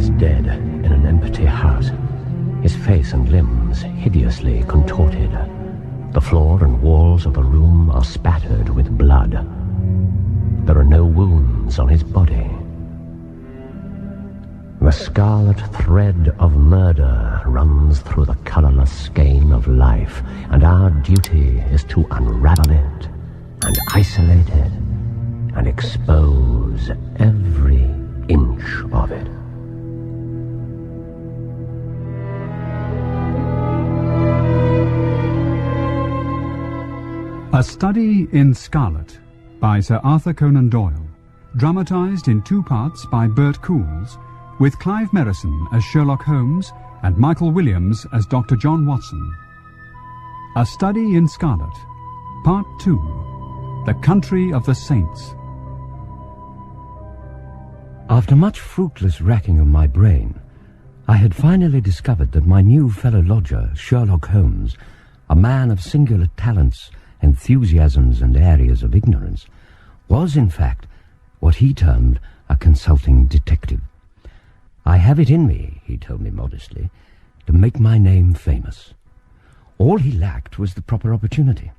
lies dead in an empty house, his face and limbs hideously contorted. The floor and walls of the room are spattered with blood. There are no wounds on his body. The scarlet thread of murder runs through the colorless skein of life, and our duty is to unravel it and isolate it and expose every inch of it. A Study in Scarlet by Sir Arthur Conan Doyle, dramatized in 2 parts by Bert Coules, with Clive Merrison as Sherlock Holmes and Michael Williams as Dr. John Watson. A Study in Scarlet, Part 2, The Country of the Saints. After much fruitless racking of my brain, I had finally discovered that my new fellow lodger, Sherlock Holmes, a man of singular talents, enthusiasms and areas of ignorance, was in fact what he termed a consulting detective. I have it in me, he told me modestly, to make my name famous. All he lacked was the proper opportunity.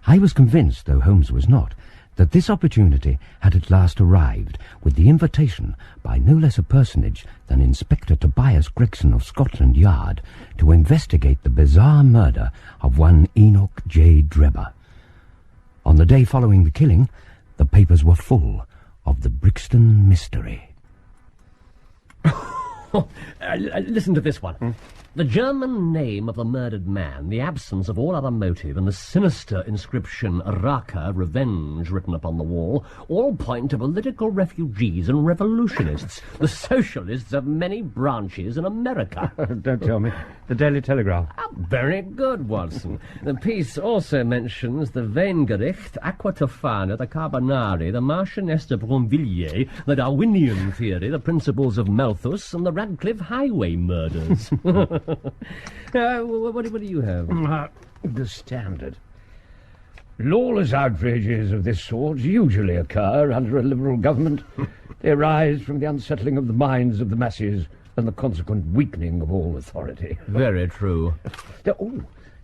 I was convinced, though Holmes was not, that this opportunity had at last arrived, with the invitation by no less a personage than Inspector Tobias Gregson of Scotland Yard to investigate the bizarre murder of one Enoch J. Drebber. On the day following the killing, the papers were full of the Brixton mystery. Listen to this one. The German name of the murdered man, the absence of all other motive, and the sinister inscription Raka, revenge, written upon the wall, all point to political refugees and revolutionists. The socialists have many branches in America. Don't tell me. The Daily Telegraph. Very good, Watson. The piece also mentions the Weingericht, Aqua Tofana, the Carbonari, the Marchioness de Bronvilliers, the Darwinian theory, the principles of Malthus, and the Radcliffe highway murders. What do you have? The Standard. Lawless outrages of this sort usually occur under a liberal government. They arise from the unsettling of the minds of the masses and the consequent weakening of all authority. Very true. Oh,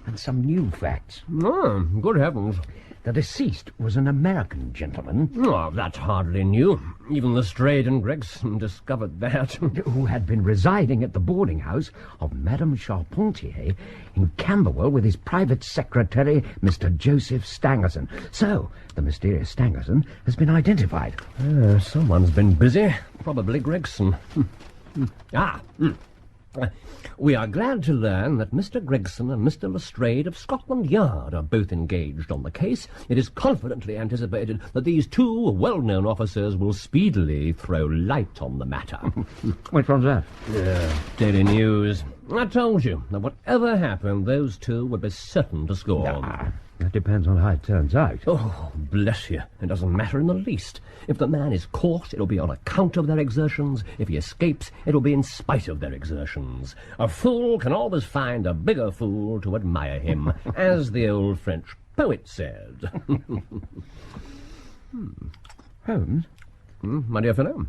and some new facts. Oh, good heavens. The deceased was an American gentleman. Oh, that's hardly new. Even Lestrade and Gregson discovered that. Who had been residing at the boarding house of Madame Charpentier in Camberwell with his private secretary, Mr. Joseph Stangerson. So, the mysterious Stangerson has been identified. Someone's been busy. Probably Gregson. We are glad to learn that Mr. Gregson and Mr. Lestrade of Scotland Yard are both engaged on the case. It is confidently anticipated that these 2 well-known officers will speedily throw light on the matter. Which one's that? Daily News. I told you that whatever happened, those 2 would be certain to score. That depends on how it turns out. Oh, bless you. It doesn't matter in the least. If the man is caught, it'll be on account of their exertions. If he escapes, it'll be in spite of their exertions. A fool can always find a bigger fool to admire him, as the old French poet said. Holmes? My dear fellow?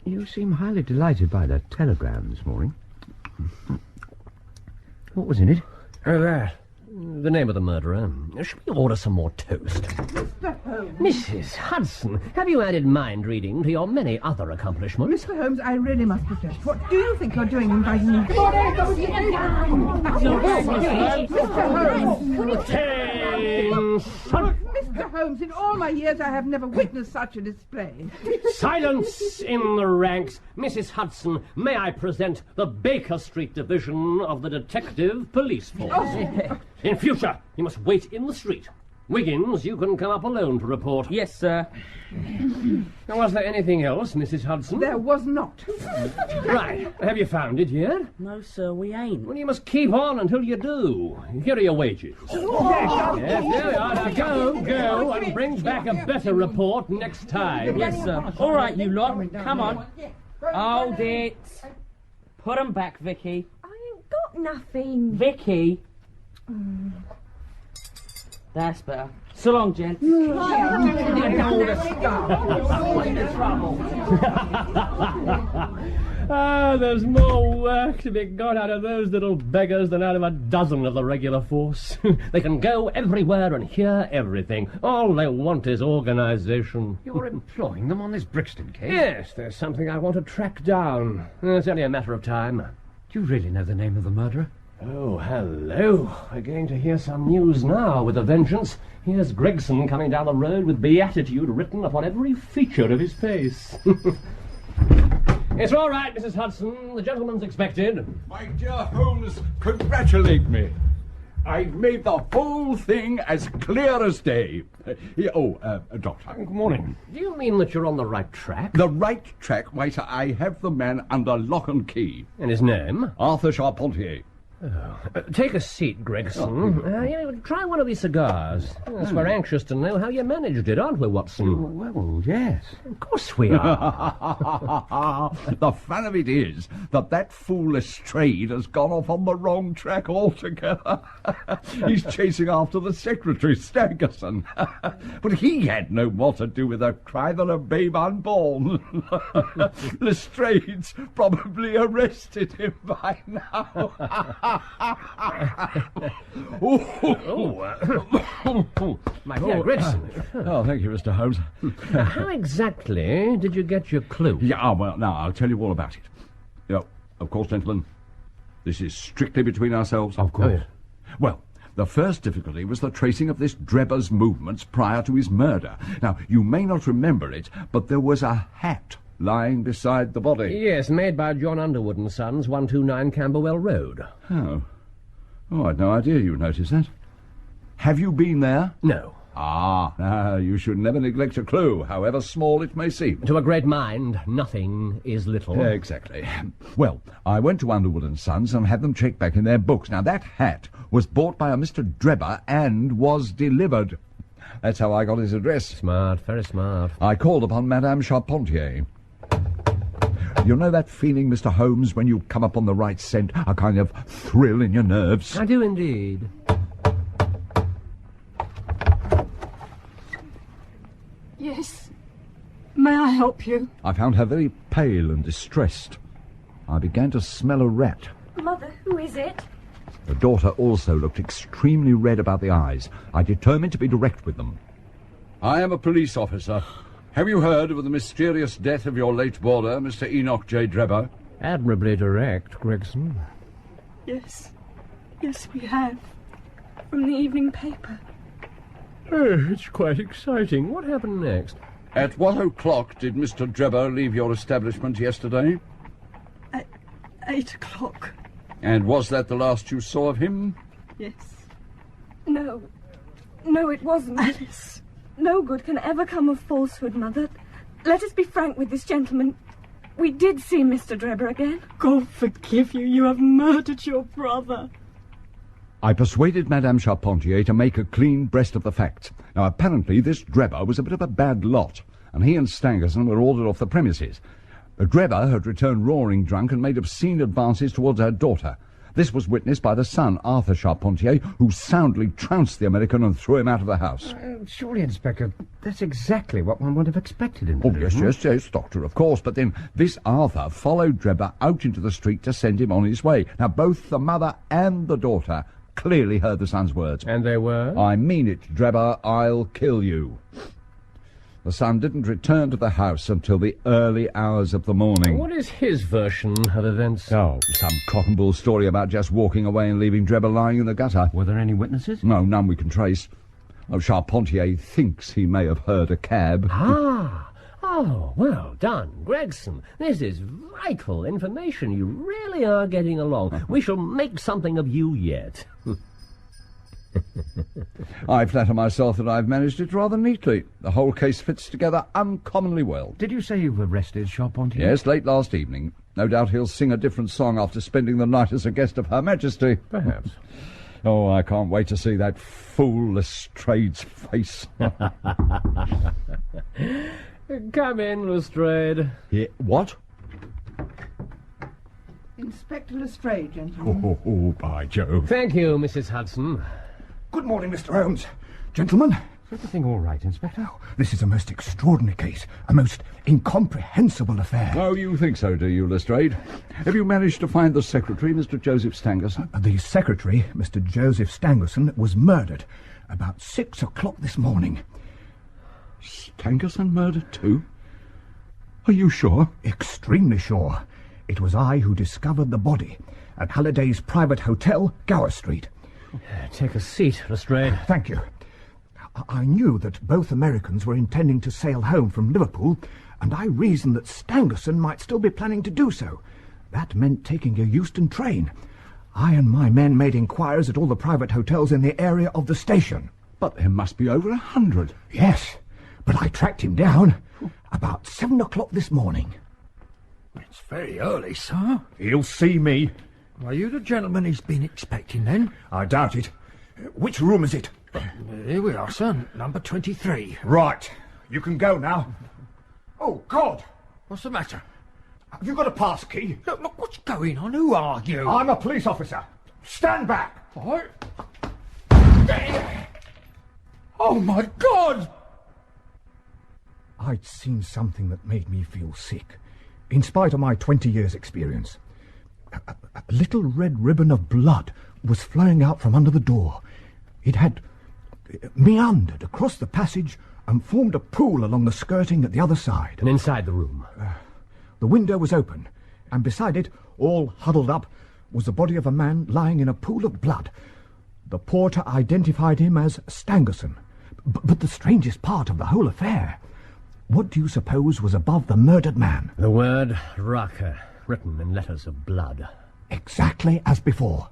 You seem highly delighted by that telegram this morning. What was in it? Oh, that. The name of the murderer. Should we order some more toast? Mr. Holmes. Mrs. Hudson, have you added mind reading to your many other accomplishments? Mr. Holmes, I really must protest. What do you think you're doing inviting me? Mr. Holmes! Mr. Holmes, in all my years I have never witnessed such a display. Silence in the ranks. Mrs. Hudson, may I present the Baker Street Division of the Detective Police Force? In future, you must wait in the street. Wiggins, you can come up alone to report. Yes, sir. Now, was there anything else, Mrs. Hudson? There was not. Right. Have you found it yet? No, sir, we ain't. Well, you must keep on until you do. Here are your wages. Yes, there we are. Now go, and bring back a better report next time. Yes, sir. All right, you lot. Come on. Hold it. Put 'em back, Vicky. I ain't got nothing. Vicky. That's better. So long, gents. There's more work to be got out of those little beggars than out of a dozen of the regular force. They can go everywhere and hear everything. All they want is organisation. You're employing them on this Brixton case? Yes, there's something I want to track down. It's only a matter of time. Do you really know the name of the murderer? Oh, hello. We're going to hear some news now with a vengeance. Here's Gregson coming down the road with beatitude written upon every feature of his face. It's all right, Mrs. Hudson. The gentleman's expected. My dear Holmes, congratulate me. I've made the whole thing as clear as day. Doctor. Good morning. Do you mean that you're on the right track? The right track? Why, sir, I have the man under lock and key. And his name? Arthur Charpentier. Take a seat, Gregson. Try one of these cigars. Yes, we're anxious to know how you managed it, aren't we, Watson? Well, yes. Of course we are. The fun of it is that fool Lestrade has gone off on the wrong track altogether. He's chasing after the secretary, Stangerson. But he had no more to do with the crime than a babe unborn. Lestrade's probably arrested him by now. My dear Gregson. Oh, thank you, Mr. Holmes. How exactly did you get your clue? Yeah, well, now, I'll tell you all about it. Of course, gentlemen, this is strictly between ourselves. Of course. Well, the first difficulty was the tracing of this Drebber's movements prior to his murder. Now, you may not remember it, but there was a hat lying beside the body. Yes, made by John Underwood and Sons, 129 Camberwell Road. Oh, I'd no idea you noticed that. Have you been there? No. You should never neglect a clue, however small it may seem. To a great mind, nothing is little. Exactly. Well, I went to Underwood and Sons and had them checked back in their books. Now, that hat was bought by a Mr. Drebber and was delivered. That's how I got his address. Smart, very smart. I called upon Madame Charpentier. You know that feeling, Mr. Holmes, when you come up on the right scent, a kind of thrill in your nerves? I do indeed. Yes. May I help you? I found her very pale and distressed. I began to smell a rat. Mother, who is it? The daughter also looked extremely red about the eyes. I determined to be direct with them. I am a police officer. Have you heard of the mysterious death of your late boarder, Mr. Enoch J. Drebber? Admirably direct, Gregson. Yes. Yes, we have. From the evening paper. Oh, it's quite exciting. What happened next? At what o'clock did Mr. Drebber leave your establishment yesterday? At 8 o'clock. And was that the last you saw of him? Yes. No. No, it wasn't. Alice. No good can ever come of falsehood, Mother. Let us be frank with this gentleman. We did see Mr. Drebber again. God forgive you. You have murdered your brother. I persuaded Madame Charpentier to make a clean breast of the facts. Now, apparently, this Drebber was a bit of a bad lot, and he and Stangerson were ordered off the premises. The Drebber had returned roaring drunk and made obscene advances towards her daughter. This was witnessed by the son, Arthur Charpentier, who soundly trounced the American and threw him out of the house. Surely, Inspector, that's exactly what one would have expected him to do. Yes, Doctor, of course. But then this Arthur followed Drebber out into the street to send him on his way. Now, both the mother and the daughter clearly heard the son's words. And they were? I mean it, Drebber, I'll kill you. The son didn't return to the house until the early hours of the morning. What is his version of events? Oh, some cock and bull story about just walking away and leaving Drebber lying in the gutter. Were there any witnesses? No, none we can trace. Charpentier thinks he may have heard a cab. Oh, well done, Gregson. This is vital information. You really are getting along. We shall make something of you yet. I flatter myself that I've managed it rather neatly. The whole case fits together uncommonly well. Did you say you've arrested Charpentier? Yes, late last evening. No doubt he'll sing a different song after spending the night as a guest of Her Majesty. Perhaps. Oh, I can't wait to see that fool Lestrade's face. Come in, Lestrade. Yeah, what? Inspector Lestrade, gentlemen. Oh, by Jove. Thank you, Mrs. Hudson. Good morning, Mr. Holmes. Gentlemen. Is everything all right, Inspector? This is a most extraordinary case, a most incomprehensible affair. Oh, you think so, do you, Lestrade? Have you managed to find the secretary, Mr. Joseph Stangerson? The secretary, Mr. Joseph Stangerson, was murdered about 6 o'clock this morning. Stangerson murdered too? Are you sure? Extremely sure. It was I who discovered the body at Halliday's private hotel, Gower Street. Take a seat, Lestrade. Thank you. I knew that both Americans were intending to sail home from Liverpool, and I reasoned that Stangerson might still be planning to do so. That meant taking a Euston train. I and my men made inquiries at all the private hotels in the area of the station. But there must be over 100. Yes, but I tracked him down about 7 o'clock this morning. It's very early, sir. He'll see me. Are you the gentleman he's been expecting, then? I doubt it. Which room is it? Here we are, sir. Number 23. Right. You can go now. Oh, God! What's the matter? Have you got a pass key? Look, what's going on? Who are you? I'm a police officer. Stand back! What? Oh, my God! I'd seen something that made me feel sick, in spite of my 20 years' experience. A little red ribbon of blood was flowing out from under the door. It had meandered across the passage and formed a pool along the skirting at the other side. And inside the room? The window was open, and beside it, all huddled up, was the body of a man lying in a pool of blood. The porter identified him as Stangerson. But the strangest part of the whole affair, what do you suppose was above the murdered man? The word Raka, written in letters of blood. Exactly as before.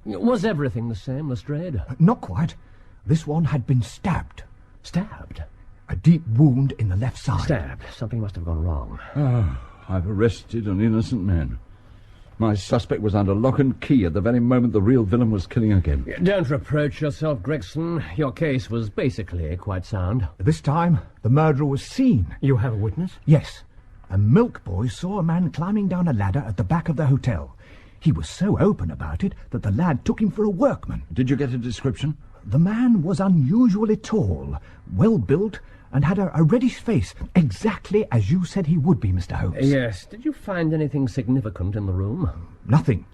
Was everything the same, Lestrade? Not quite. This one had been stabbed. Stabbed? A deep wound in the left side. Stabbed. Something must have gone wrong. Oh, I've arrested an innocent man. My suspect was under lock and key at the very moment the real villain was killing again. Don't reproach yourself, Gregson. Your case was basically quite sound. This time, the murderer was seen. You have a witness? Yes. A milk boy saw a man climbing down a ladder at the back of the hotel. He was so open about it that the lad took him for a workman. Did you get a description? The man was unusually tall, well-built, and had a reddish face, exactly as you said he would be, Mr. Holmes. Yes. Did you find anything significant in the room? Nothing.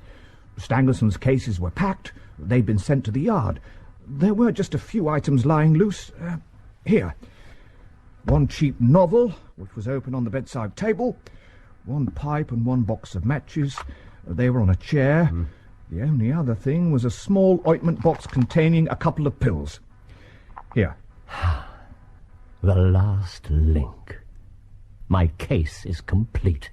Stangerson's cases were packed. They'd been sent to the yard. There were just a few items lying loose. Here. One cheap novel, which was open on the bedside table. One pipe and one box of matches. They were on a chair. The only other thing was a small ointment box containing a couple of pills. Here. The last link. My case is complete.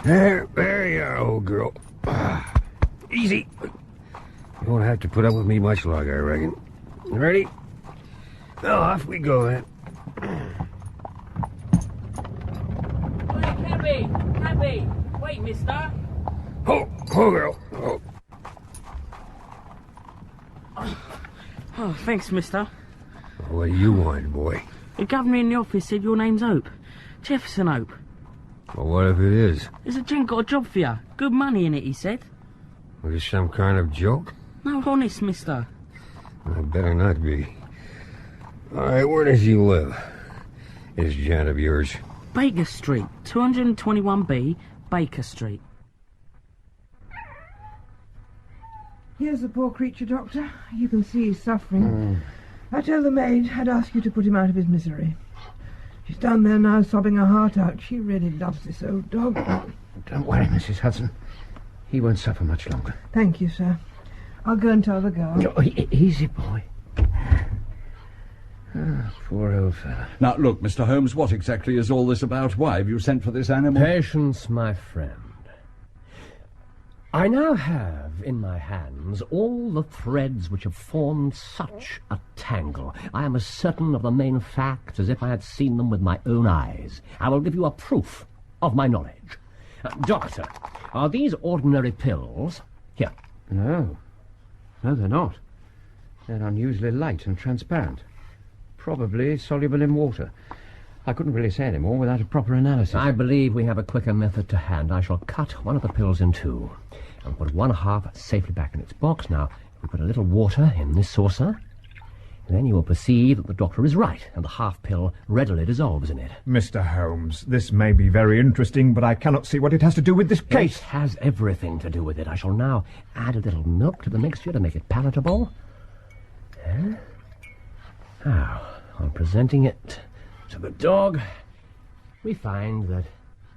There you are, old girl. Easy. You won't have to put up with me much longer, I reckon. Ready? Well, off we go, then. Cabby! Wait, mister. Oh, girl. Oh. Oh, thanks, mister. What do you want, boy? The governor in the office said your name's Hope. Jefferson Hope. Well, what if it is? There's a gent got a job for you. Good money in it, he said. Was this some kind of joke? No, honest, mister. I better not be. All right, where does he live? This gent of yours. Baker Street, 221B, Baker Street. Here's the poor creature, Doctor. You can see he's suffering. I told the maid I'd ask you to put him out of his misery. She's down there now, sobbing her heart out. She really loves this old dog. Don't worry, Mrs. Hudson. He won't suffer much longer. Thank you, sir. I'll go and tell the girl. Oh, easy, boy. Poor old fella. Now, look, Mr. Holmes, what exactly is all this about? Why have you sent for this animal? Patience, my friend. I now have in my hands all the threads which have formed such a tangle. I am as certain of the main facts as if I had seen them with my own eyes. I will give you a proof of my knowledge. Doctor, are these ordinary pills? Here. No, they're not. They're unusually light and transparent. Probably soluble in water. I couldn't really say any more without a proper analysis. I believe we have a quicker method to hand. I shall cut one of the pills in two and put one half safely back in its box. Now, if we put a little water in this saucer, then you will perceive that the doctor is right, and the half pill readily dissolves in it. Mr. Holmes, this may be very interesting, but I cannot see what it has to do with this case. It has everything to do with it. I shall now add a little milk to the mixture to make it palatable. Now, on presenting it to the dog, we find that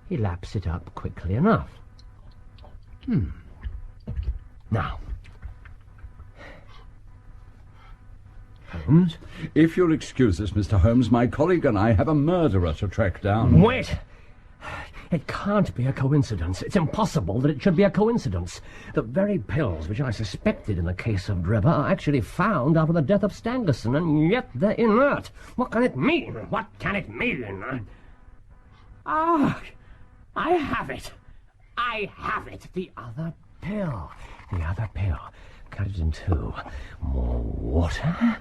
he laps it up quickly enough. Now, Holmes? If you'll excuse us, Mr. Holmes, my colleague and I have a murderer to track down. Wait! It can't be a coincidence. It's impossible that it should be a coincidence. The very pills which I suspected in the case of Drebber are actually found after the death of Stangerson, and yet they're inert. What can it mean? What can it mean? Ah! I have it! I have it! The other pill. The other pill. Cut it in two. More water.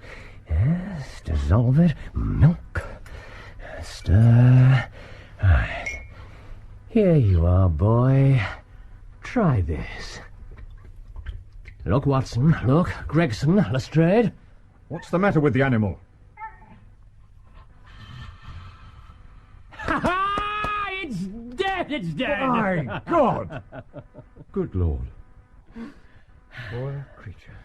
Yes, dissolve it. Milk. Stir. Right. Here you are, boy. Try this. Look, Watson. Look. Gregson. Lestrade. What's the matter with the animal? Ha-ha! It's dead! It's dead! My God! Good Lord. Poor creature.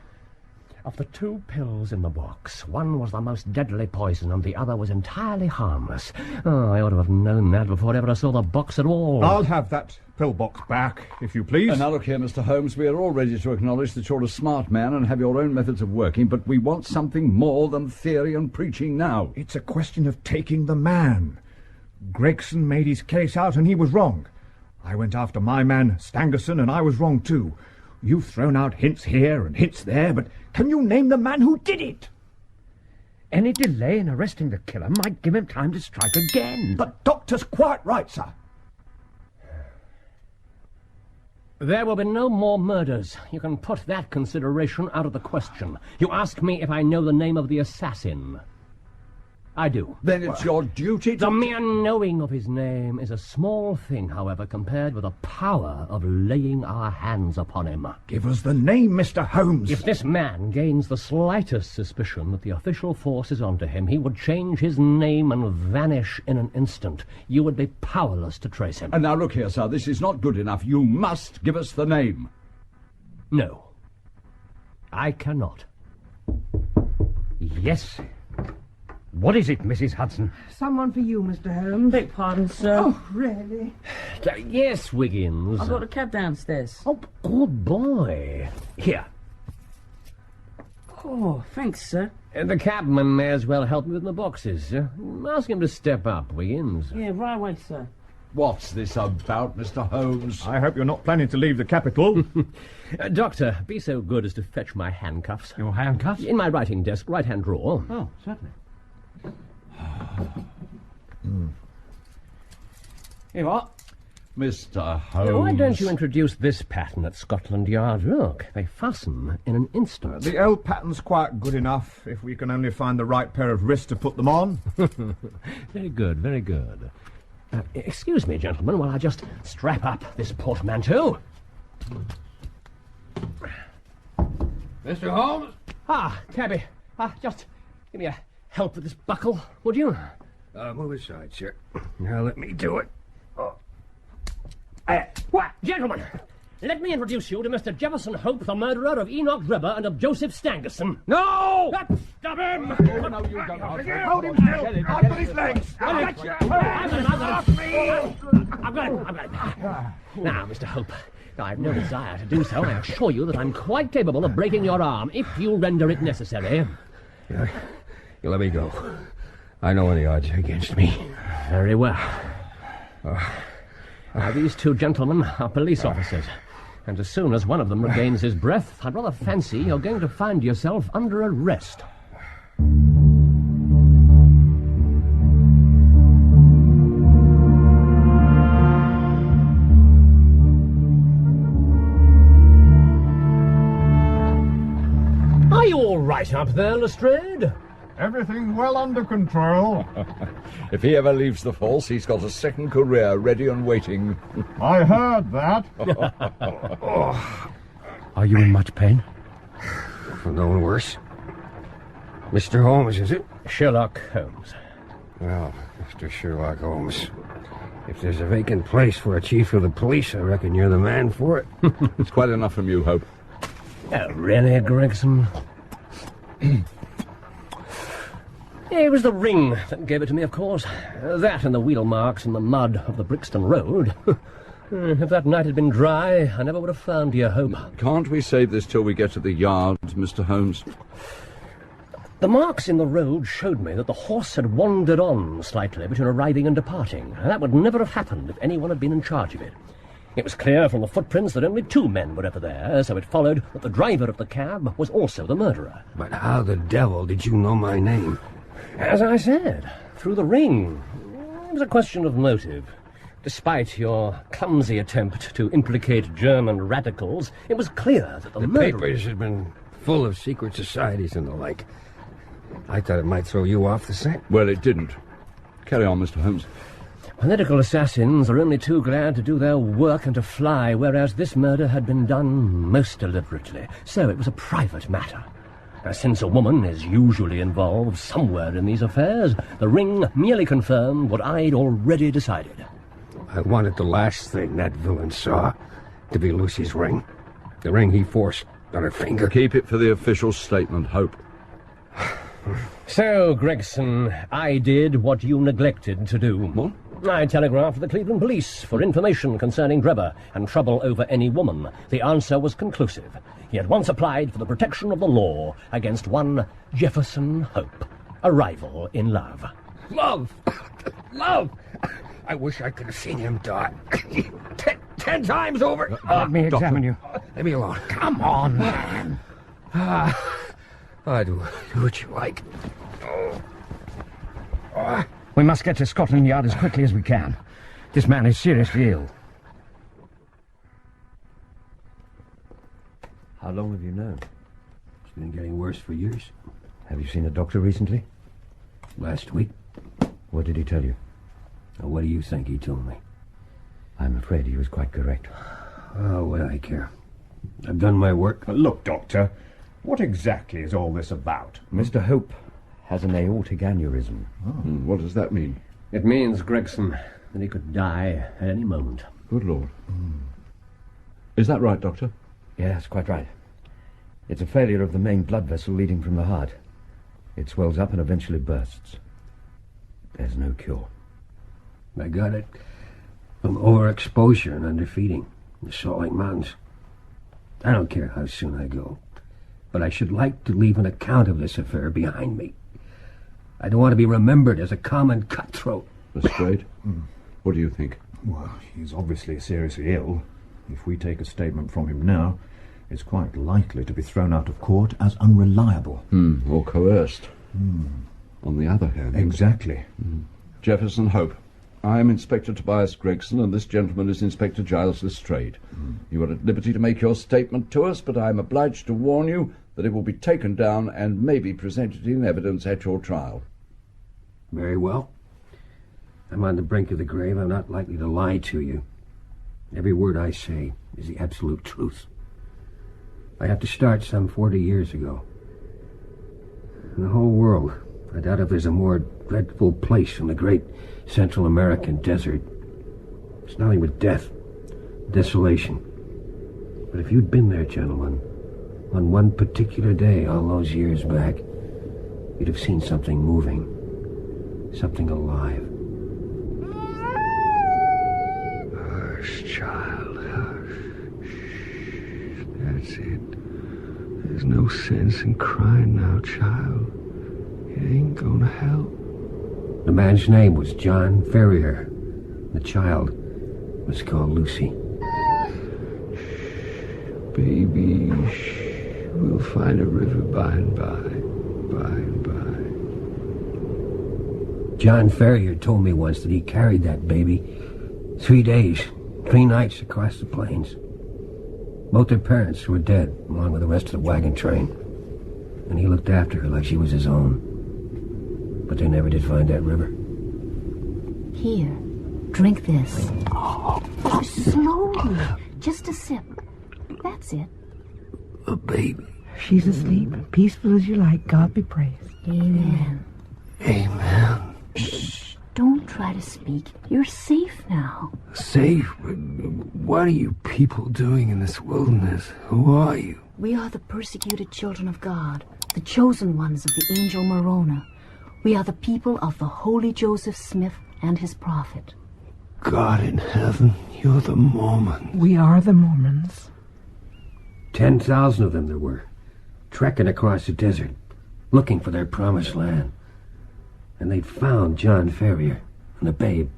Of the two pills in the box, one was the most deadly poison and the other was entirely harmless. Oh, I ought to have known that before ever I saw the box at all. I'll have that pill box back, if you please. And now look here, Mr. Holmes, we are all ready to acknowledge that you're a smart man and have your own methods of working, but we want something more than theory and preaching now. It's a question of taking the man. Gregson made his case out and he was wrong. I went after my man, Stangerson, and I was wrong too. You've thrown out hints here and hints there, but can you name the man who did it? Any delay in arresting the killer might give him time to strike again. The doctor's quite right, sir. There will be no more murders. You can put that consideration out of the question. You ask me if I know the name of the assassin. I do. Then it's your duty to... The mere knowing of his name is a small thing, however, compared with the power of laying our hands upon him. Give us the name, Mr. Holmes. If this man gains the slightest suspicion that the official force is onto him, he would change his name and vanish in an instant. You would be powerless to trace him. And now look here, sir, this is not good enough. You must give us the name. No. I cannot. Yes. What is it, Mrs. Hudson? Someone for you, Mr. Holmes. Beg pardon, sir. Oh, really? Yes, Wiggins. I've got a cab downstairs. Oh, good boy. Here. Oh, thanks, sir. The cabman may as well help me with the boxes. Ask him to step up, Wiggins. Yeah, right away, sir. What's this about, Mr. Holmes? I hope you're not planning to leave the capital. Doctor, be so good as to fetch my handcuffs. Your handcuffs? In my writing desk, right-hand drawer. Oh, certainly. Here you are. Mr. Holmes. Why don't you introduce this pattern at Scotland Yard? Look, they fasten in an instant. The L pattern's quite good enough, if we can only find the right pair of wrists to put them on. Very good, very good. Excuse me, gentlemen, while I just strap up this portmanteau. Mr. Holmes? Ah, cabby. Just give me a help with this buckle, would you? Move aside, sir. Now let me do it. What? Gentlemen, let me introduce you to Mr. Jefferson Hope, the murderer of Enoch Drebber and of Joseph Stangerson. No! Stop him! Oh, no, you don't. Hold him still! I've got his legs! I've got him. Now, Mr. Hope, I have no desire to do so. I assure you that I'm quite capable of breaking your arm if you render it necessary. You let me go. I know the odds are against me. Very well. These two gentlemen are police officers, and as soon as one of them regains his breath, I'd rather fancy you're going to find yourself under arrest. Are you all right up there, Lestrade? Everything well under control. If he ever leaves the force, he's got a second career ready and waiting. I heard that. Are you in much pain? No one worse. Mr. Holmes, is it? Sherlock Holmes. Well, Mr. Sherlock Holmes, if there's a vacant place for a chief of the police, I reckon you're the man for it. It's quite enough from you, Hope. Oh, really, Gregson? It was the ring that gave it to me, of course. That and the wheel marks in the mud of the Brixton Road. If that night had been dry, I never would have found you, Hope. Can't we save this till we get to the yard, Mr. Holmes? The marks in the road showed me that the horse had wandered on slightly between arriving and departing. That would never have happened if anyone had been in charge of it. It was clear from the footprints that only 2 men were ever there, so it followed that the driver of the cab was also the murderer. But how the devil did you know my name? As I said, through the ring. It was a question of motive. Despite your clumsy attempt to implicate German radicals, it was clear that the murderer... papers had been full of secret societies and the like. I thought it might throw you off the scent. Well, it didn't. Carry on, Mr. Holmes. Political assassins are only too glad to do their work and to fly, whereas this murder had been done most deliberately. So it was a private matter. Since a woman is usually involved somewhere in these affairs, the ring merely confirmed what I'd already decided. I wanted the last thing that villain saw to be Lucy's ring. The ring he forced on her finger. Keep it for the official statement, Hope. So, Gregson, I did what you neglected to do. What? I telegraphed to the Cleveland police for information concerning Drebber and trouble over any woman. The answer was conclusive. He at once applied for the protection of the law against one Jefferson Hope, a rival in love. Love! Love! I wish I could have seen him die. 10 times over. Let me examine you. Leave me alone. Come on, man. I do what you like. We must get to Scotland Yard as quickly as we can. This man is seriously ill. How long have you known? It's been getting worse for years. Have you seen a doctor recently? Last week. What did he tell you? What do you think he told me? I'm afraid he was quite correct. Oh, what do I care? I've done my work. Look, Doctor, what exactly is all this about? Mr. Hope has an aortic aneurysm. What does that mean? It means, Gregson, that he could die at any moment. Good Lord. Is that right, Doctor? Yes, quite right. It's a failure of the main blood vessel leading from the heart. It swells up and eventually bursts. There's no cure. I got it from overexposure and underfeeding in the Salt Lake Mountains. I don't care how soon I go, but I should like to leave an account of this affair behind me. I don't want to be remembered as a common cutthroat. Lestrade, what do you think? Well, he's obviously seriously ill. If we take a statement from him now, it's quite likely to be thrown out of court as unreliable. Or coerced. On the other hand... Exactly. Jefferson Hope, I am Inspector Tobias Gregson, and this gentleman is Inspector Giles Lestrade. You are at liberty to make your statement to us, but I am obliged to warn you that it will be taken down and may be presented in evidence at your trial. Very well. I'm on the brink of the grave. I'm not likely to lie to you. Every word I say is the absolute truth. I have to start some 40 years ago. In the whole world, I doubt if there's a more dreadful place in the great Central American desert. It's nothing but death, desolation. But if you'd been there, gentlemen, on one particular day all those years back, you'd have seen something moving, something alive. Hush, child, hush. That's it. There's no sense in crying now, child. It ain't gonna help. The man's name was John Ferrier. The child was called Lucy. Baby, we'll find a river by and by. John Ferrier told me once that he carried that baby 3 days, 3 nights across the plains. Both their parents were dead, along with the rest of the wagon train. And he looked after her like she was his own. But they never did find that river. Here, drink this. Oh, slowly. Just a sip. That's it. A baby. She's asleep, peaceful as you like. God be praised. Amen. Amen. Shh. Don't try to speak. You're safe now. Safe? What are you people doing in this wilderness? Who are you? We are the persecuted children of God, the chosen ones of the angel Moroni. We are the people of the holy Joseph Smith and his prophet. God in heaven, you're the Mormons. We are the Mormons. 10,000 of them there were, trekking across the desert, looking for their promised land. And they'd found John Ferrier and the babe.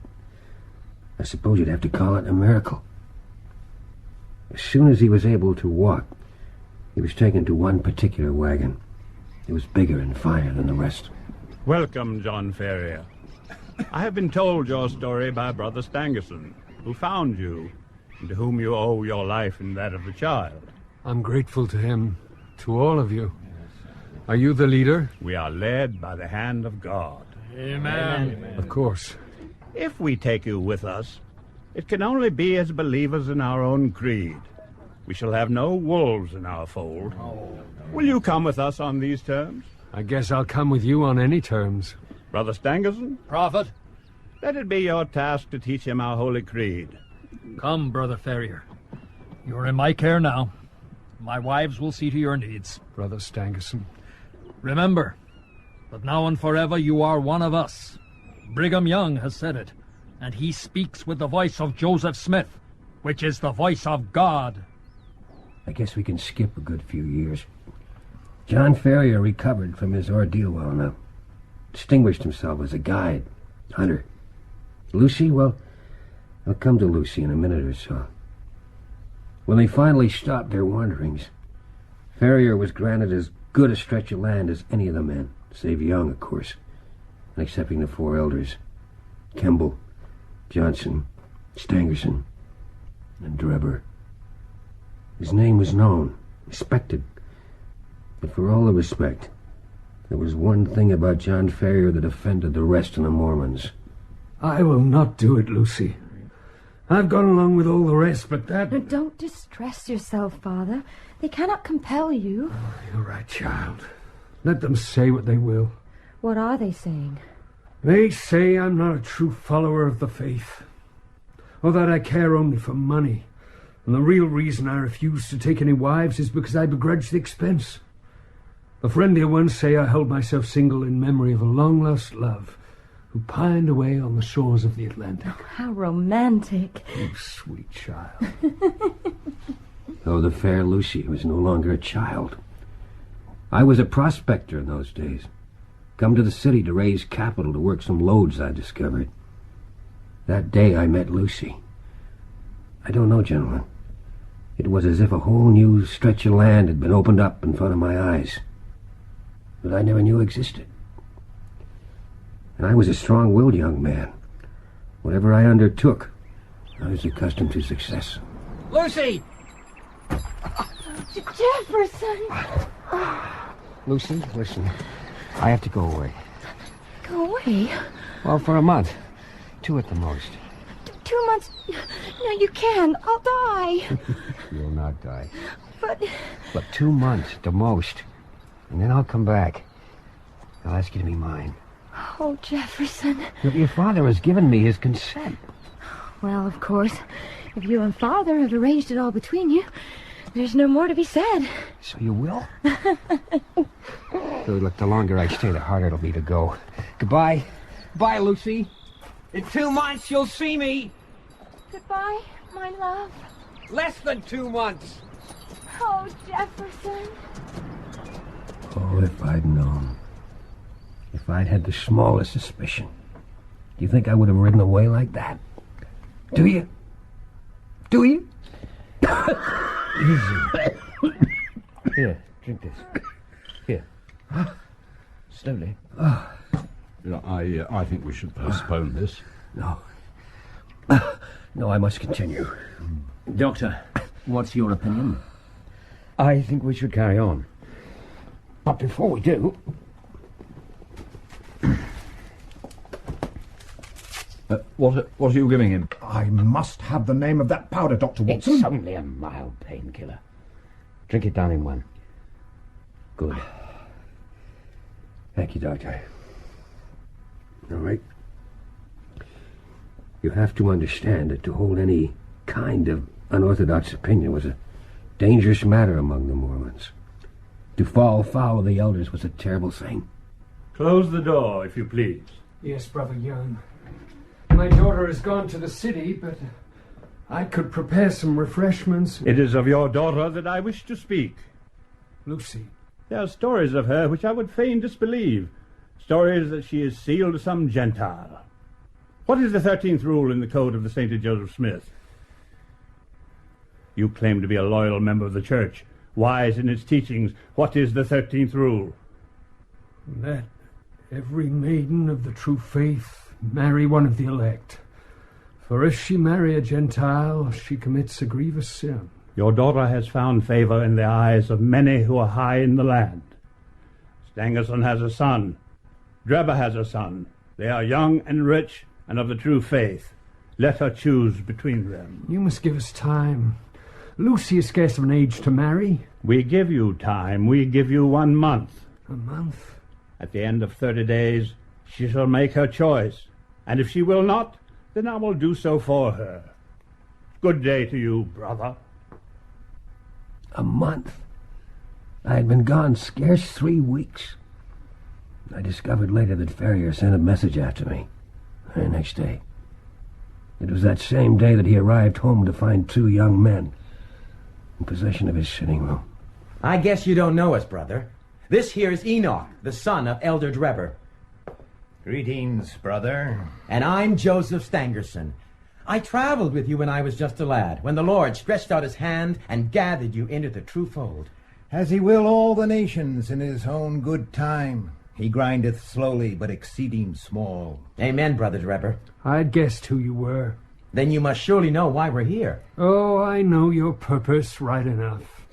I suppose you'd have to call it a miracle. As soon as he was able to walk, he was taken to one particular wagon. It was bigger and finer than the rest. Welcome, John Ferrier. I have been told your story by Brother Stangerson, who found you, and to whom you owe your life and that of the child. I'm grateful to him, to all of you. Are you the leader? We are led by the hand of God. Amen. Of course. If we take you with us, it can only be as believers in our own creed. We shall have no wolves in our fold. Will you come with us on these terms? I guess I'll come with you on any terms. Brother Stangerson? Prophet? Let it be your task to teach him our holy creed. Come, Brother Ferrier. You're in my care now. My wives will see to your needs. Brother Stangerson. Remember that now and forever you are one of us. Brigham Young has said it, and he speaks with the voice of Joseph Smith, which is the voice of God. I guess we can skip a good few years. John Ferrier recovered from his ordeal well enough. Distinguished himself as a guide, hunter. Lucy, well, I'll come to Lucy in a minute or so. When they finally stopped their wanderings, Ferrier was granted as good a stretch of land as any of the men, save Young, of course, and excepting the four elders, Kemble, Johnson, Stangerson, and Drebber. His name was known, respected, but for all the respect, there was one thing about John Ferrier that offended the rest of the Mormons. I will not do it, Lucy. I've gone along with all the rest, but that... No, don't distress yourself, Father. They cannot compel you. Oh, you're right, child. Let them say what they will. What are they saying? They say I'm not a true follower of the faith, or that I care only for money, and the real reason I refuse to take any wives is because I begrudge the expense. A friendlier ones say I held myself single in memory of a long-lost love who pined away on the shores of the Atlantic. Oh, how romantic. You sweet child. Though the fair Lucy was no longer a child. I was a prospector in those days. Come to the city to raise capital to work some lodes I discovered. That day I met Lucy. I don't know, gentlemen. It was as if a whole new stretch of land had been opened up in front of my eyes that I never knew existed. And I was a strong-willed young man. Whatever I undertook, I was accustomed to success. Lucy! Jefferson! Lucy, listen. I have to go away. Go away? Well, for a month. 2 at the most. 2 months? No, you can't. I'll die. You'll not die. But 2 months at the most. And then I'll come back. I'll ask you to be mine. oh, Jefferson. Your father has given me his consent. Well, of course, if you and Father have arranged it all between you, there's no more to be said. So you will? Look, the longer I stay, the harder it'll be to go. Goodbye. Bye, Lucy. In 2 months, you'll see me. Goodbye, my love. Less than 2 months. Oh, Jefferson. Oh, if I'd known. If I'd had the smallest suspicion. Do you think I would have ridden away like that? Do you? Do you? Easy. Here, drink this. Here. Slowly. I think we should postpone this. No. No, I must continue. Doctor, what's your opinion? I think we should carry on. But before we do... What are you giving him? I must have the name of that powder, Dr. Watson. It's only a mild painkiller. Drink it down in one. Good. Thank you, Doctor. All right. You have to understand that to hold any kind of unorthodox opinion was a dangerous matter among the Mormons. To fall foul of the elders was a terrible thing. Close the door, if you please. Yes, Brother Young. My daughter has gone to the city, but I could prepare some refreshments. It is of your daughter that I wish to speak. Lucy. There are stories of her which I would fain disbelieve. Stories that she is sealed to some Gentile. What is the 13th rule in the code of the St. Joseph Smith? You claim to be a loyal member of the church, wise in its teachings. What is the 13th rule? That every maiden of the true faith marry one of the elect. For if she marry a Gentile, she commits a grievous sin. Your daughter has found favor in the eyes of many who are high in the land. Stangerson has a son. Drebber has a son. They are young and rich and of the true faith. Let her choose between them. You must give us time. Lucy is scarce of an age to marry. We give you time. We give you 1 month. A month? At the end of 30 days, she shall make her choice. And if she will not, then I will do so for her. Good day to you, brother. A month? I had been gone scarce 3 weeks. I discovered later that Ferrier sent a message after me the next day. It was that same day that he arrived home to find 2 young men in possession of his sitting room. I guess you don't know us, brother. This here is Enoch, the son of Elder Drebber. Greetings, brother. And I'm Joseph Stangerson. I traveled with you when I was just a lad, when the Lord stretched out his hand and gathered you into the true fold. As he will all the nations in his own good time. He grindeth slowly, but exceeding small. Amen, Brother Drebber. I'd guessed who you were. Then you must surely know why we're here. Oh, I know your purpose right enough.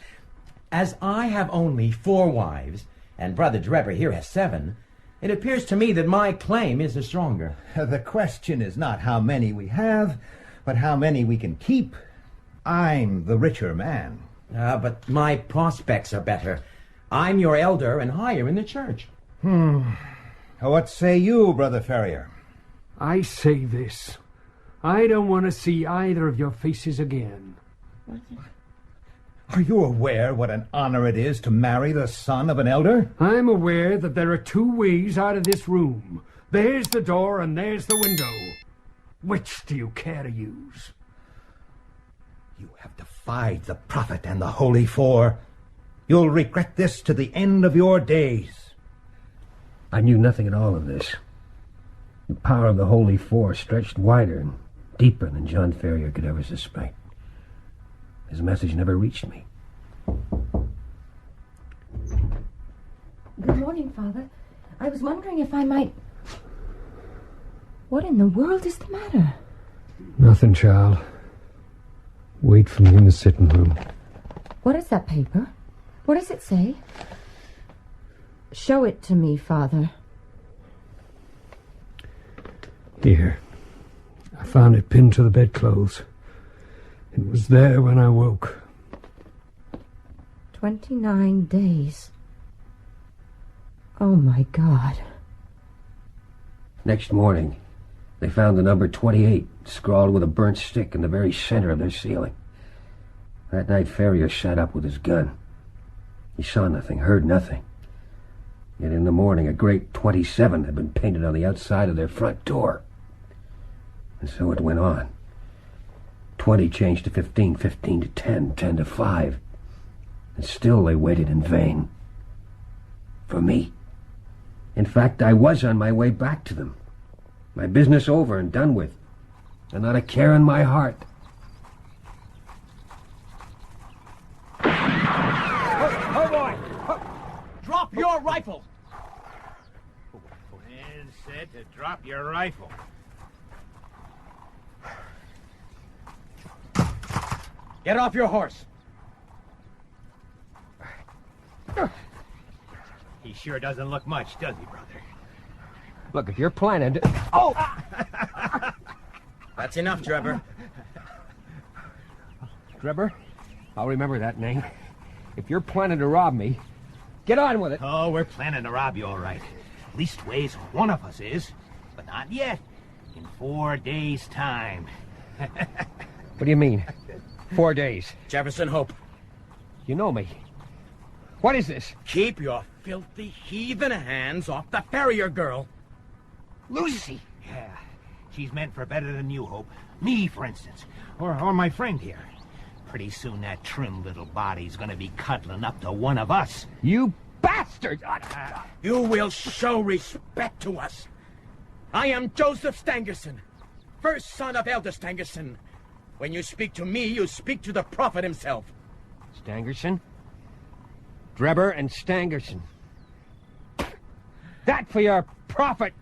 As I have only 4 wives, and Brother Drebber here has 7, it appears to me that my claim is the stronger. The question is not how many we have, but how many we can keep. I'm the richer man. But my prospects are better. I'm your elder and higher in the church. What say you, Brother Ferrier? I say this. I don't want to see either of your faces again. Are you aware what an honor it is to marry the son of an elder? I'm aware that there are 2 ways out of this room. There's the door and there's the window. Which do you care to use? You have defied the prophet and the holy 4. You'll regret this to the end of your days. I knew nothing at all of this. The power of the holy 4 stretched wider and deeper than John Ferrier could ever suspect. His message never reached me. Good morning, Father. I was wondering if I might... What in the world is the matter? Nothing, child. Wait for me in the sitting room. What is that paper? What does it say? Show it to me, Father. Here. I found it pinned to the bedclothes. It was there when I woke. 29 days. Oh, my God. Next morning, they found the number 28 scrawled with a burnt stick in the very center of their ceiling. That night, Ferrier sat up with his gun. He saw nothing, heard nothing. Yet in the morning, a great 27 had been painted on the outside of their front door. And so it went on. 20 changed to 15, 15 to 10, 10 to 5. And still they waited in vain. For me. In fact, I was on my way back to them. My business over and done with. And not a care in my heart. Oh, boy! Drop your rifle! And said to drop your rifle. Get off your horse. He sure doesn't look much, does he, brother? Look, if you're planning to... Oh! That's enough, Drebber. Drebber, I'll remember that name. If you're planning to rob me, get on with it. Oh, we're planning to rob you, all right. Leastways, one of us is. But not yet. In 4 days' time. What do you mean? 4 days? Jefferson Hope. You know me. What is this? Keep your filthy heathen hands off the farrier girl. Lucy! Yeah, she's meant for better than you, Hope. Me, for instance. Or my friend here. Pretty soon that trim little body's gonna be cuddling up to one of us. You bastard! You will show respect to us. I am Joseph Stangerson, first son of Elder Stangerson. When you speak to me, you speak to the prophet himself. Stangerson? Drebber and Stangerson. That for your prophet!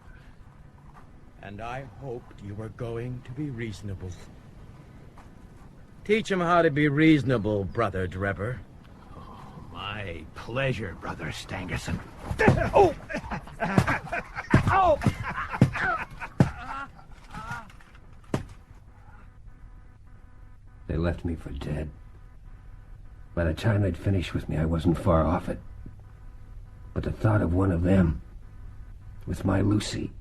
And I hoped you were going to be reasonable. Teach him how to be reasonable, Brother Drebber. My pleasure, Brother Stangerson. Oh! Oh! They left me for dead. By the time they'd finished with me, I wasn't far off it. But the thought of one of them, with my Lucy...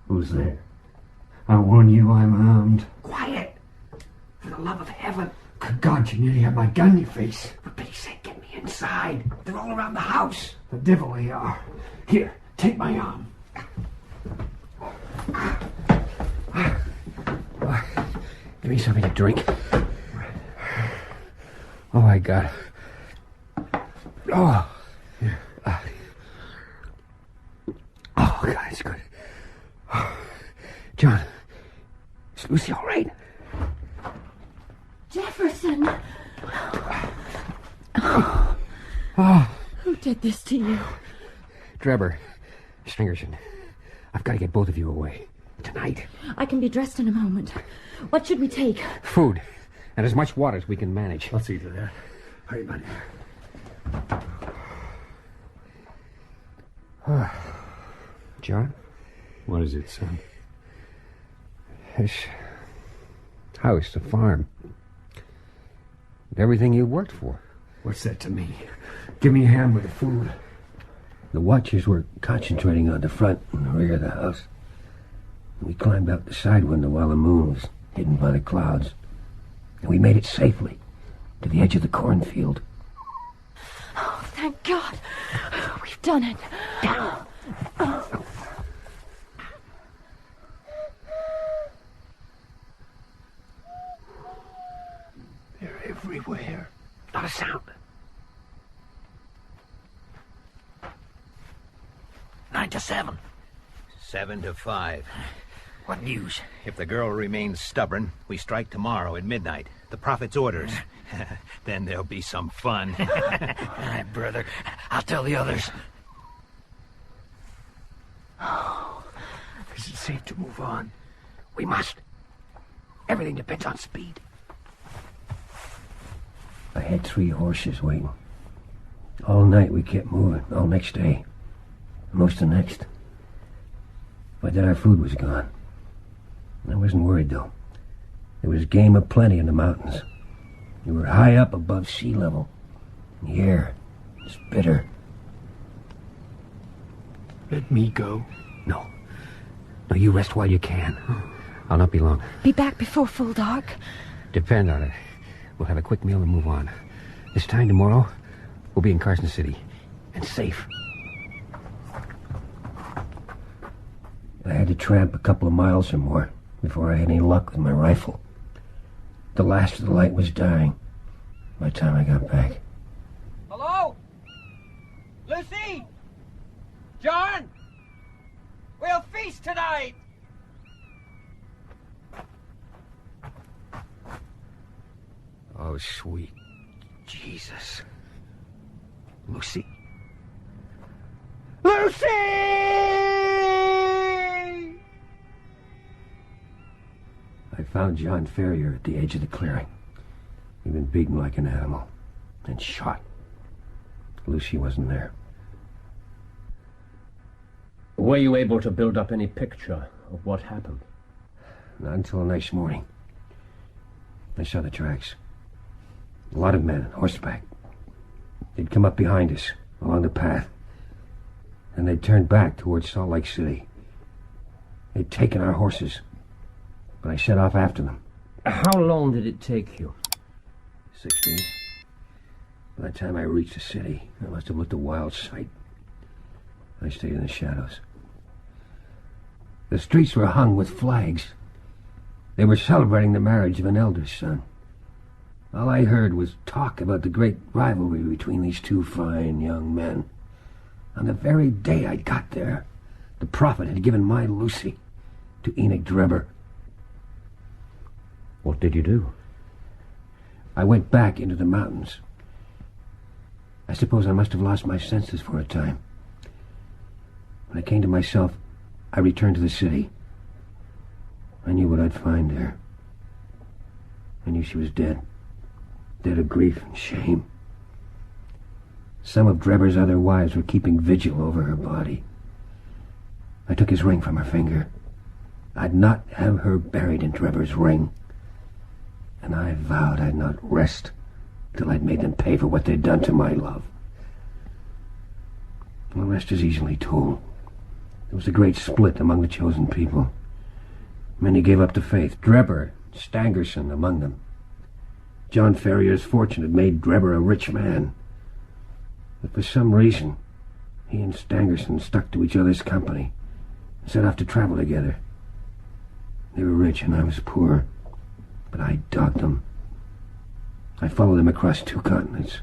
Who's there? I warn you, I'm armed. Quiet! For the love of heaven! Good God, you nearly had my gun in your face. For pity's sake, get me inside. They're all around the house. The devil they are. Here, take my arm. Give me something to drink. Oh, my God. Oh. Oh, God, it's good. John, is Lucy all right? Jefferson! Who did this to you? Drebber, Stangerson, I've got to get both of you away. Tonight. I can be dressed in a moment. What should we take? Food, and as much water as we can manage. I'll see to that. Hurry, buddy. John? What is it, son? This house, the farm. Everything you worked for. What's that to me? Give me a hand with the food. The watchers were concentrating on the front and the rear of the house. We climbed out the side window while the moon was hidden by the clouds. And we made it safely to the edge of the cornfield. Oh, thank God. We've done it. Down. They're everywhere. Not a sound. 9 to 7. 7 to 5. What news? If the girl remains stubborn, we strike tomorrow at midnight. The prophet's orders. Then there'll be some fun. All right, brother. I'll tell the others. Is it safe to move on? We must. Everything depends on speed. I had 3 horses waiting. All night we kept moving, all next day. Most the next. By then our food was gone. I wasn't worried, though. There was game aplenty in the mountains. We were high up above sea level. The air was bitter. Let me go. No. No, you rest while you can. I'll not be long. Be back before full dark. Depend on it. We'll have a quick meal and move on. This time tomorrow, we'll be in Carson City. And safe. I had to tramp a couple of miles or more before I had any luck with my rifle. The last of the light was dying by the time I got back. Hello? Lucy? John? We'll feast tonight! Oh, sweet Jesus. Lucy? Lucy! I found John Ferrier at the edge of the clearing. He'd been beaten like an animal and shot. Lucy wasn't there. Were you able to build up any picture of what happened? Not until the next morning. I saw the tracks. A lot of men on horseback. They'd come up behind us, along the path. And they'd turned back towards Salt Lake City. They'd taken our horses. But I set off after them. How long did it take you? 6 days. By the time I reached the city, I must have looked a wild sight. I stayed in the shadows. The streets were hung with flags. They were celebrating the marriage of an elder son. All I heard was talk about the great rivalry between these two fine young men. On the very day I got there, the prophet had given my Lucy to Enoch Drebber. What did you do? I went back into the mountains. I suppose I must have lost my senses for a time. When I came to myself, I returned to the city. I knew what I'd find there. I knew she was dead. Dead of grief and shame. Some of Drebber's other wives were keeping vigil over her body. I took his ring from her finger. I'd not have her buried in Drebber's ring. And I vowed I'd not rest till I'd made them pay for what they'd done to my love. The rest is easily told. There was a great split among the chosen people. Many gave up the faith, Drebber, Stangerson among them. John Ferrier's fortune had made Drebber a rich man. But for some reason, he and Stangerson stuck to each other's company and set off to travel together. They were rich and I was poor, but I dogged them. I followed them across 2 continents.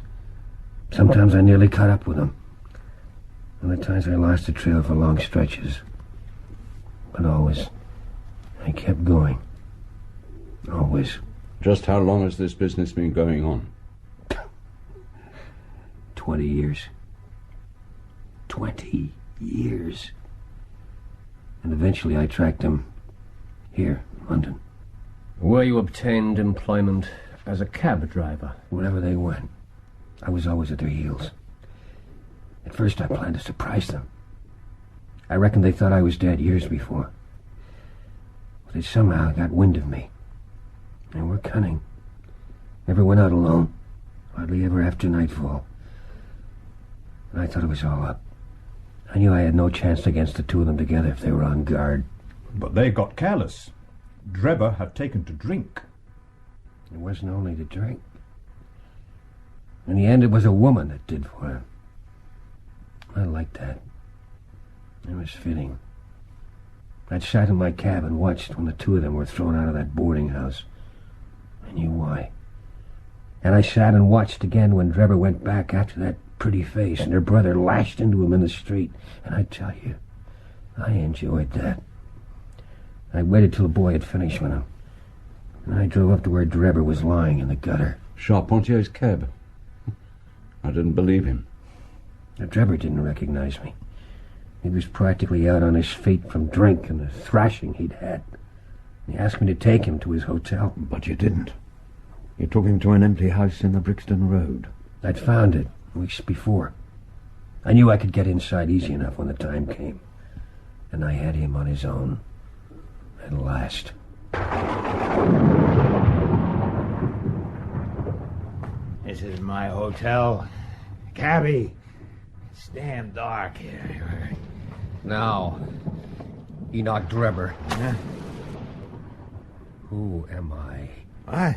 Sometimes I nearly caught up with them. Other times I lost the trail for long stretches. But always, I kept going. Always. Just how long has this business been going on? 20 years. 20 years. And eventually I tracked them here, in London. Were you obtained employment as a cab driver? Wherever they went, I was always at their heels. At first I planned to surprise them. I reckon they thought I was dead years before. But they somehow got wind of me. They were cunning. Never went out alone. Hardly ever after nightfall. And I thought it was all up. I knew I had no chance against the two of them together if they were on guard. But they got careless. Drebber had taken to drink. It wasn't only the drink. In the end, it was a woman that did for him. I liked that. It was fitting. I'd sat in my cab and watched when the two of them were thrown out of that boarding house. I knew why. And I sat and watched again when Drebber went back after that pretty face and her brother lashed into him in the street. And I tell you, I enjoyed that. I waited till the boy had finished with him. And I drove up to where Drebber was lying in the gutter. Charpentier's cab. I didn't believe him. Now, Drebber didn't recognize me. He was practically out on his feet from drink and the thrashing he'd had. He asked me to take him to his hotel. But you didn't. You took him to an empty house in the Brixton Road. I'd found it weeks before. I knew I could get inside easy enough when the time came. And I had him on his own. At last. This is my hotel. Cabby, it's damn dark here. Now, Enoch Drebber. Who am I? What?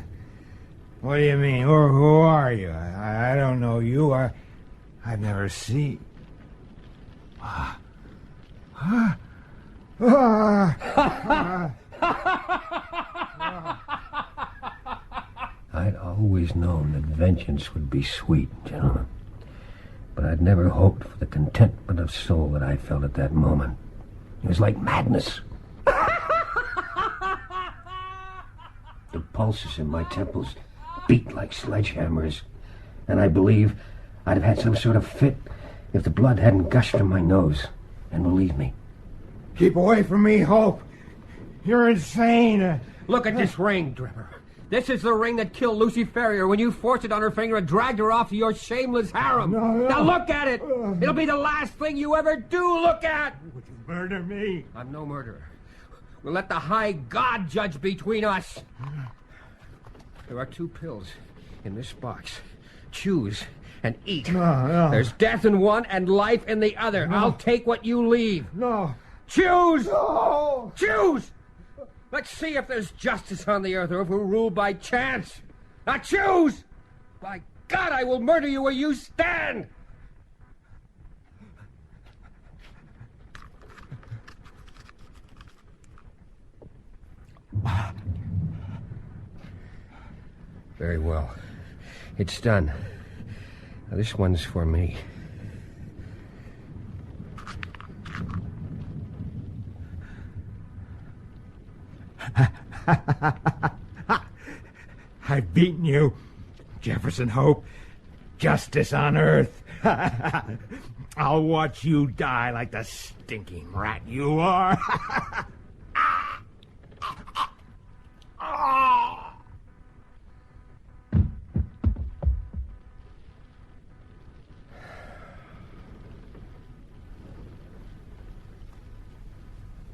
What do you mean? Who are you? I don't know you. I've never seen. I'd always known that vengeance would be sweet, gentlemen. But I'd never hoped for the contentment of soul that I felt at that moment. It was like madness. The pulses in my temples beat like sledgehammers, and I believe I'd have had some sort of fit if the blood hadn't gushed from my nose. And believe me. Keep away from me, Hope. You're insane. Look at this ring, Drebber. This is the ring that killed Lucy Ferrier when you forced it on her finger and dragged her off to your shameless harem. Now look at it. It'll be the last thing you ever do look at. Would you murder me? I'm no murderer. We'll let the high God judge between us. There are 2 pills in this box. Choose and eat. No. There's death in one and life in the other. No. I'll take what you leave. No. Choose! No. Choose! Let's see if there's justice on the earth or if we're ruled by chance. Now choose! By God, I will murder you where you stand! Very well. It's done. Now, this one's for me. I've beaten you, Jefferson Hope. Justice on earth. I'll watch you die like the stinking rat you are.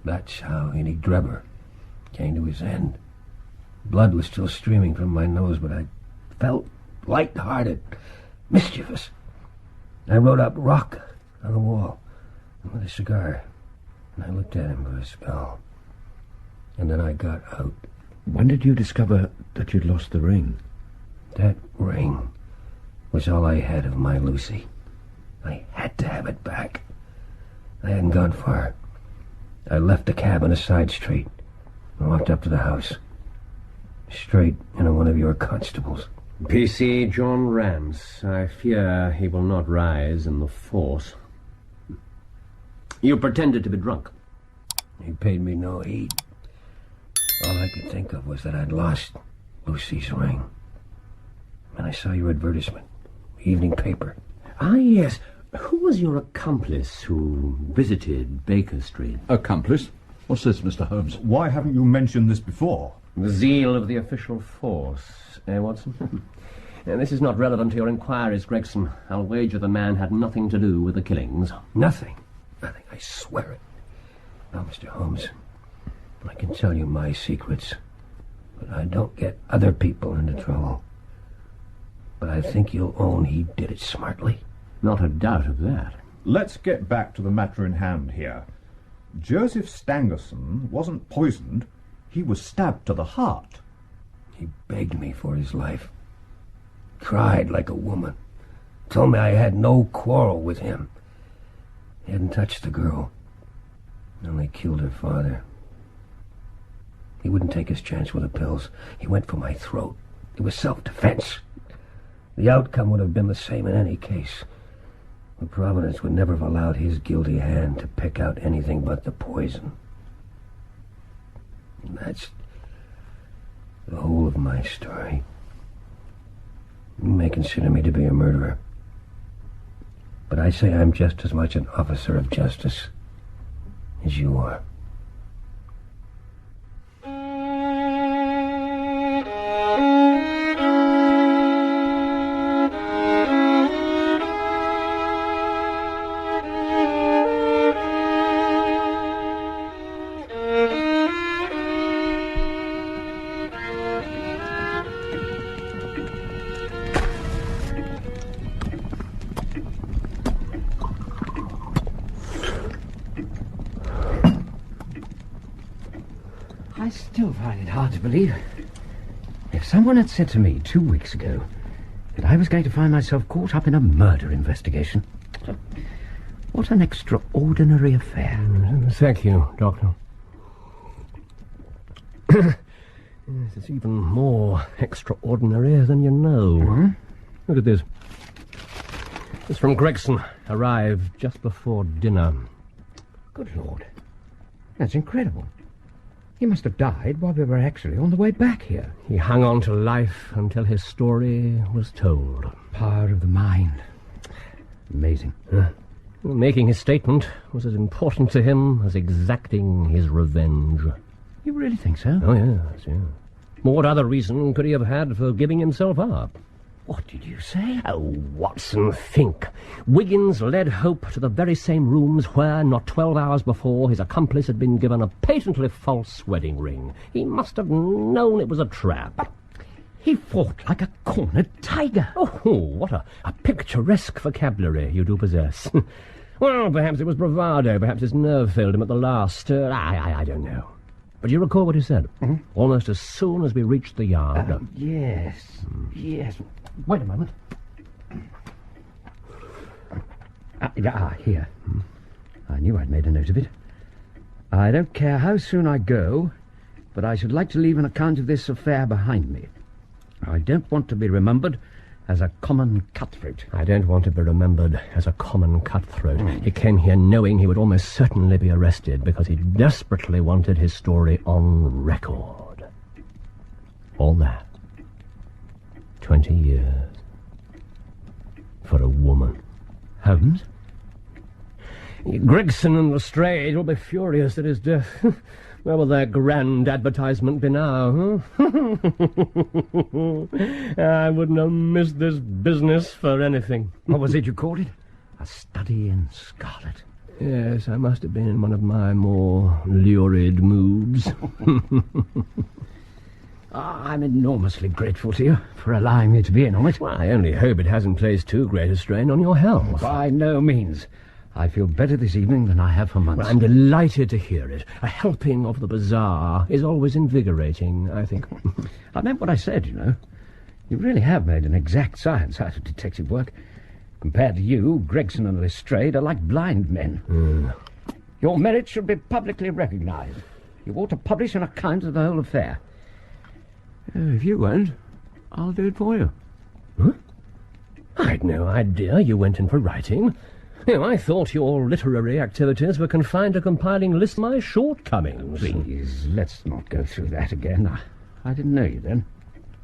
That's how Innie Drebber came to his end. Blood was still streaming from my nose, but I felt light-hearted, mischievous. I wrote up "Rock" on the wall with a cigar, and I looked at him for a spell. And then I got out. When did you discover that you'd lost the ring? That ring was all I had of my Lucy. I had to have it back. I hadn't gone far. I left the cab on a side street and walked up to the house. Straight into one of your constables. PC John Rance. I fear he will not rise in the force. You pretended to be drunk. He paid me no heed. All I could think of was that I'd lost Lucy's ring. And I saw your advertisement. Evening paper. Ah, yes. Who was your accomplice who visited Baker Street? Accomplice? What's this, Mr. Holmes? Why haven't you mentioned this before? The zeal of the official force, Watson? This is not relevant to your inquiries, Gregson. I'll wager the man had nothing to do with the killings. Nothing. Nothing. I swear it. Now, Mr. Holmes, I can tell you my secrets, but I don't get other people into trouble. But I think you'll own he did it smartly. Not a doubt of that. Let's get back to the matter in hand here. Joseph Stangerson wasn't poisoned. He was stabbed to the heart. He begged me for his life. Cried like a woman. Told me I had no quarrel with him. He hadn't touched the girl. Only killed her father. He wouldn't take his chance with the pills. He went for my throat. It was self-defense. The outcome would have been the same in any case. But Providence would never have allowed his guilty hand to pick out anything but the poison. And that's the whole of my story. You may consider me to be a murderer, but I say I'm just as much an officer of justice as you are. I still find it hard to believe. If someone had said to me 2 weeks ago that I was going to find myself caught up in a murder investigation, what an extraordinary affair. Thank you, Doctor. It's even more extraordinary than you know. Hmm? Look at this. It's from Gregson. Arrived just before dinner. Good Lord. That's incredible. He must have died while we were actually on the way back here. He hung on to life until his story was told. Power of the mind. Amazing. Making his statement was as important to him as exacting his revenge. You really think so? Oh, yes, yeah. What other reason could he have had for giving himself up? What did you say? Oh, Watson, think. Wiggins led Hope to the very same rooms where, not 12 hours before, his accomplice had been given a patently false wedding ring. He must have known it was a trap. But he fought like a cornered tiger. Oh, what a picturesque vocabulary you do possess. Well, perhaps it was bravado. Perhaps his nerve failed him at the last. I don't know. But you recall what he said? Mm-hmm. Almost as soon as we reached the yard. Yes. Wait a moment. Here. I knew I'd made a note of it. I don't care how soon I go, but I should like to leave an account of this affair behind me. I don't want to be remembered as a common cutthroat. I don't want to be remembered as a common cutthroat. He came here knowing he would almost certainly be arrested because he desperately wanted his story on record. All that. 20 years. For a woman. Holmes? Gregson and Lestrade will be furious at his death. Where will their grand advertisement be now, huh? I wouldn't have missed this business for anything. What was it you called it? A study in Scarlet. Yes, I must have been in one of my more lurid moods. I'm enormously grateful to you for allowing me to be in on it. Well, I only hope it hasn't placed too great a strain on your health. By no means. I feel better this evening than I have for months. Well, I'm delighted to hear it. A helping of the bizarre is always invigorating, I think. I meant what I said, you know. You really have made an exact science out of detective work. Compared to you, Gregson and Lestrade are like blind men. Your merits should be publicly recognised. You ought to publish an account of the whole affair. If you won't, I'll do it for you. Huh? I'd no idea you went in for writing. I thought your literary activities were confined to compiling lists of my shortcomings. Please, let's not go through that again. I didn't know you then.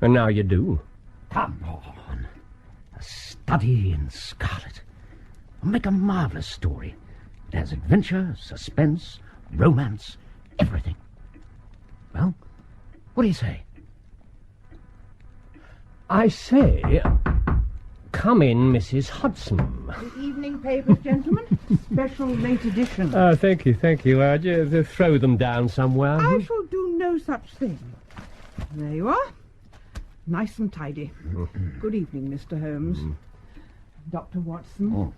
And now you do. Come on. A study in Scarlet. I'll make a marvellous story. It has adventure, suspense, romance, everything. Well, what do you say? I say... Come in, Mrs. Hudson. The evening papers, gentlemen. Special late edition. Oh, thank you. Just throw them down somewhere. I shall do no such thing. There you are. Nice and tidy. Good evening, Mr. Holmes. Dr. Watson. Oh.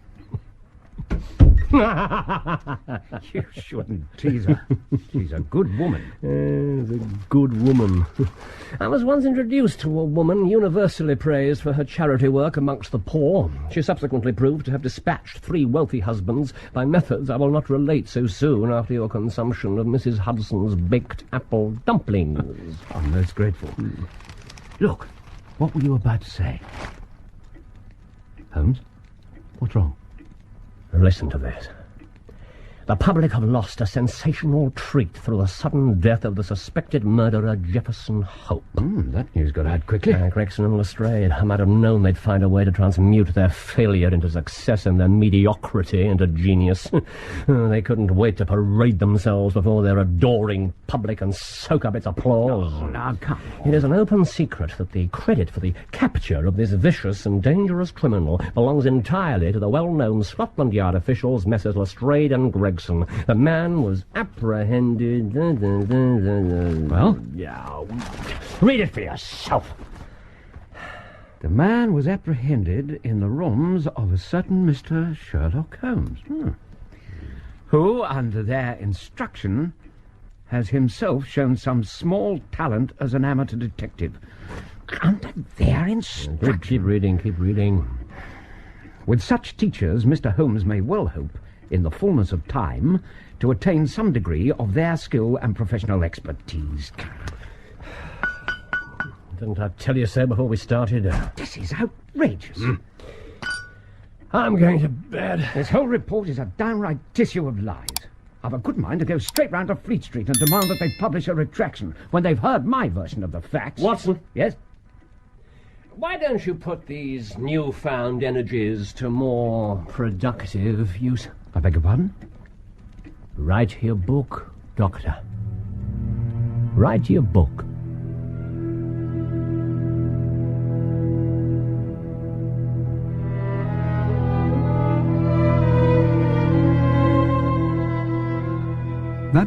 You shouldn't tease her. She's a good woman. A good woman. I was once introduced to a woman universally praised for her charity work amongst the poor. She subsequently proved to have dispatched 3 wealthy husbands by methods I will not relate so soon after your consumption of Mrs. Hudson's baked apple dumplings. I'm most grateful. Look, what were you about to say? Holmes, what's wrong? Listen to this. The public have lost a sensational treat through the sudden death of the suspected murderer Jefferson Hope. That news got out quickly. Gregson and Lestrade. I might have known they'd find a way to transmute their failure into success and their mediocrity into genius. They couldn't wait to parade themselves before their adoring public and soak up its applause. Oh, now, come on. It is an open secret that the credit for the capture of this vicious and dangerous criminal belongs entirely to the well-known Scotland Yard officials, Messrs. Lestrade and Gregson. The man was apprehended... Well? Yeah. Read it for yourself. The man was apprehended in the rooms of a certain Mr. Sherlock Holmes, who, under their instruction, has himself shown some small talent as an amateur detective. Under their instruction. Keep reading. With such teachers, Mr. Holmes may well hope, in the fullness of time, to attain some degree of their skill and professional expertise. Didn't I tell you so before we started? This is outrageous. I'm going to bed. This whole report is a downright tissue of lies. I've a good mind to go straight round to Fleet Street and demand that they publish a retraction when they've heard my version of the facts. Watson? Yes? Why don't you put these newfound energies to more productive use? I beg your pardon? Write your book, Doctor. Write your book.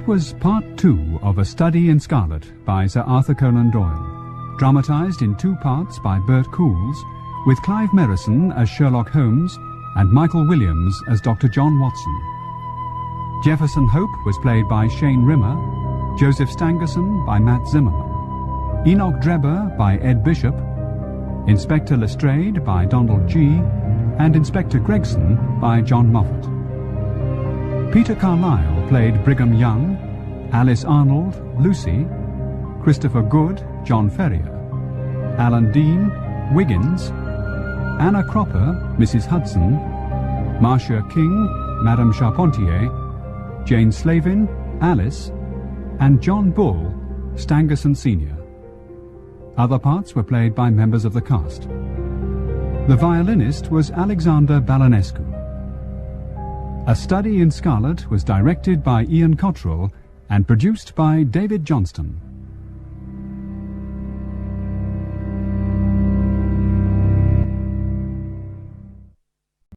That was part 2 of A Study in Scarlet by Sir Arthur Conan Doyle, dramatised in 2 parts by Bert Coules, with Clive Merrison as Sherlock Holmes and Michael Williams as Dr. John Watson. Jefferson Hope was played by Shane Rimmer, Joseph Stangerson by Matt Zimmerman, Enoch Drebber by Ed Bishop, Inspector Lestrade by Donald G., and Inspector Gregson by John Moffat. Peter Carlyle played Brigham Young, Alice Arnold, Lucy, Christopher Good, John Ferrier, Alan Dean, Wiggins, Anna Cropper, Mrs. Hudson, Marcia King, Madame Charpentier, Jane Slavin, Alice, and John Bull, Stangerson Sr. Other parts were played by members of the cast. The violinist was Alexander Balanescu. A Study in Scarlet was directed by Ian Cottrell and produced by David Johnston.